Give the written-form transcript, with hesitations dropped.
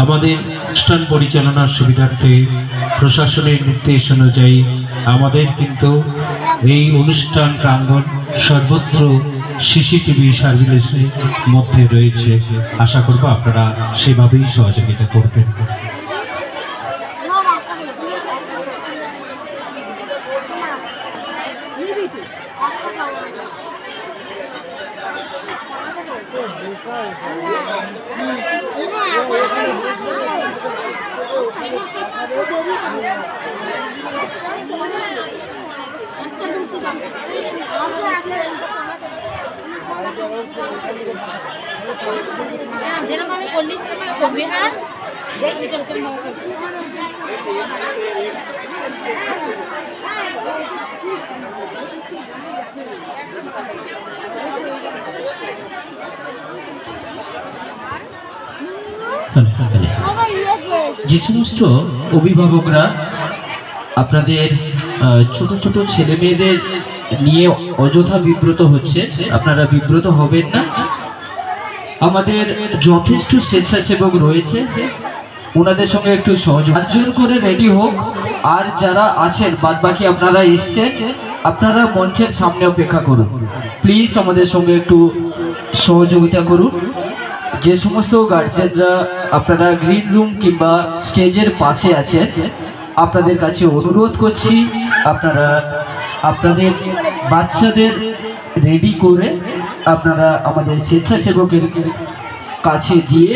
আমাদের অনুষ্ঠান পরিচালনার সুবিধার্থে প্রশাসনের নির্দেশ অনুযায়ী আমাদের কিন্তু এই অনুষ্ঠান প্রাঙ্গণ সর্বত্র সিসিটিভি সার্ভিলেন্সের মধ্যে রয়েছে। আশা করব আপনারা সেভাবেই সহযোগিতা করবেন। যেরকম আমি করলিস করবি না দেখ বিচল করে যে সমস্ত অভিভাবকরা আপনাদের ছোট ছোট ছেলে মেয়েদের নিয়ে অযথা বিব্রত হচ্ছে, আপনারা বিব্রত হবেন না। আমাদের যথেষ্ট স্বেচ্ছাসেবক রয়েছে, ওনাদের সঙ্গে একটু সহযোগিতা করে রেডি হোক। আর যারা আছেন বাদ বাকি আপনারা এসছেন, আপনারা মঞ্চের সামনে অপেক্ষা করুন প্লিজ, আমাদের সঙ্গে একটু সহযোগিতা করুন। যে সমস্ত গার্জেনরা আপনারা গ্রিন রুম কিংবা স্টেজের পাশে আছেন, আপনাদের কাছে অনুরোধ করছি আপনারা আপনাদের বাচ্চাদের রেডি করে আপনারা আমাদের স্বেচ্ছাসেবকের কাছে দিয়ে